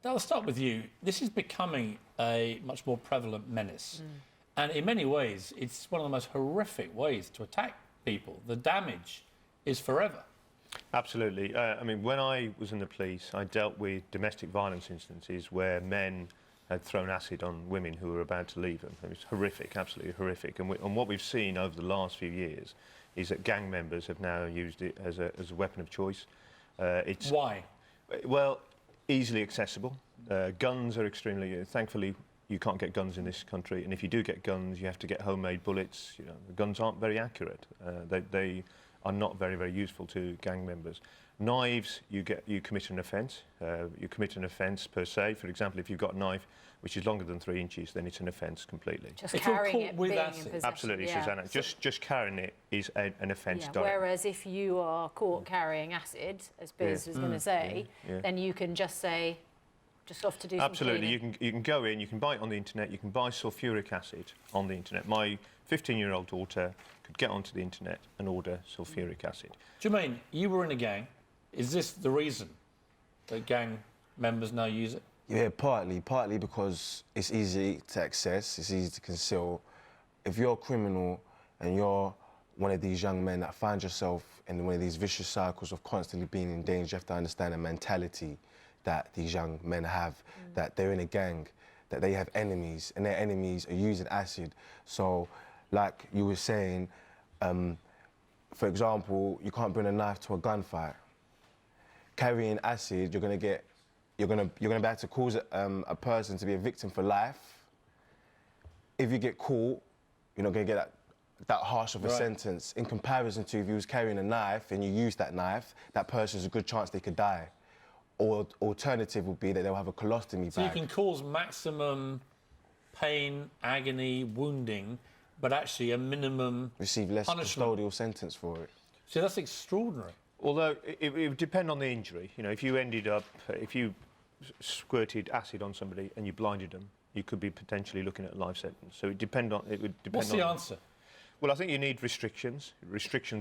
I'll start with you. This is becoming a much more prevalent menace. And in many ways, it's one of the most horrific ways to attack people. The damage is forever. Absolutely. I mean, when I was in the police, I dealt with domestic violence instances where men had thrown acid on women who were about to leave them. It was horrific, absolutely horrific. And what we've seen over the last few years is that gang members have now used it as a weapon of choice. Why? Well, easily accessible. Guns are extremely... thankfully, you can't get guns in this country, and if you do get guns, you have to get homemade bullets. You know, the guns aren't very accurate. They are not very, very useful to gang members. Knives, you commit an offence. You commit an offence per se. For example, if you've got a knife which is longer than 3 inches, then it's an offence completely. Just carrying it, being in possession. Absolutely, yeah. Susanna. Just carrying it is an offence. Yeah. Whereas if you are caught carrying acid, as Piers was going to say, then you can just say, just off to do something. Absolutely, you can go in, you can buy it on the internet, you can buy sulfuric acid on the internet. My 15-year-old daughter could get onto the internet and order sulfuric acid. Jermaine, you were in a gang. Is this the reason that gang members now use it? Yeah, partly because it's easy to access, it's easy to conceal. If you're a criminal and you're one of these young men that find yourself in one of these vicious cycles of constantly being in danger, you have to understand the mentality that these young men have, that they're in a gang, that they have enemies, and their enemies are using acid. So, like you were saying, for example, you can't bring a knife to a gunfight. Carrying acid, you're gonna be able to cause a person to be a victim for life. If you get caught, you're not gonna get that harsh of a sentence. In comparison to if you was carrying a knife and you use that knife, that person's a good chance they could die. Or alternative would be that they'll have a colostomy bag. So you can cause maximum pain, agony, wounding, but actually a minimum receive less custodial sentence for it. So that's extraordinary. Although it would depend on the injury. You know, if you squirted acid on somebody and you blinded them, you could be potentially looking at a life sentence. So it would depend on. What's the answer? Well, I think you need restrictions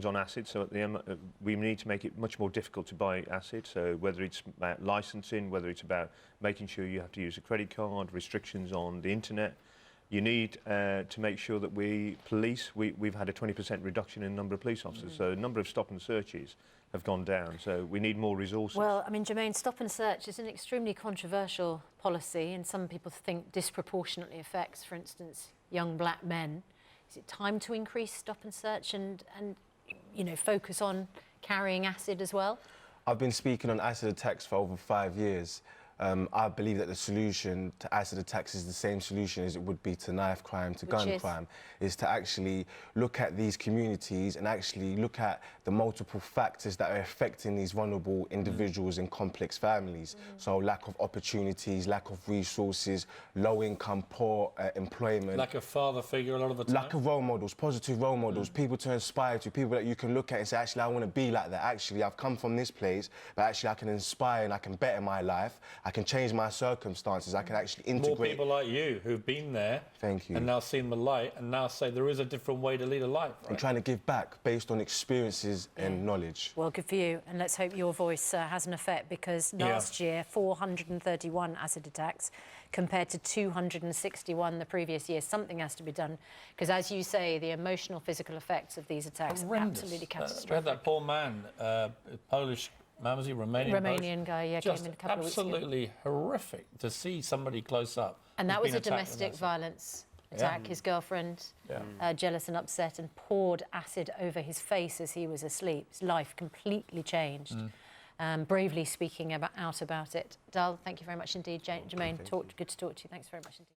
on acid. So at the end, we need to make it much more difficult to buy acid. So whether it's about licensing, whether it's about making sure you have to use a credit card, restrictions on the internet, you need to make sure that we've had a 20% reduction in the number of police officers. So the number of stop and searches have gone down. So we need more resources. Well, I mean, Jermaine, stop and search is an extremely controversial policy, and some people think disproportionately affects, for instance, young black men. Is it time to increase stop and search and you know, focus on carrying acid as well? I've been speaking on acid attacks for over 5 years. I believe that the solution to acid attacks is the same solution as it would be to knife crime, to gun crime, is to actually look at these communities and actually look at the multiple factors that are affecting these vulnerable individuals in complex families. So lack of opportunities, lack of resources, low income, poor employment. Lack of father figure a lot of the time. Lack of role models, positive role models, people to inspire to, people that you can look at and say, actually, I want to be like that. Actually, I've come from this place, but actually I can inspire and I can better my life. I can change my circumstances. I can actually integrate. More people like you who've been there. Thank you. And now seen the light and now say there is a different way to lead a life. Right? I'm trying to give back based on experiences and knowledge. Well, good for you. And let's hope your voice has an effect, because last year, 431 acid attacks compared to 261 the previous year. Something has to be done, because as you say, the emotional, physical effects of these attacks are absolutely catastrophic. We had that poor man, Polish man, was he Romanian guy, yeah, just came in a couple of weeks ago. Absolutely horrific to see somebody close up. And that was a domestic violence attack. His girlfriend, jealous and upset, and poured acid over his face as he was asleep. His life completely changed. Bravely speaking out about it. Dal, thank you very much indeed. Jermaine, good to talk to you. Thanks very much indeed.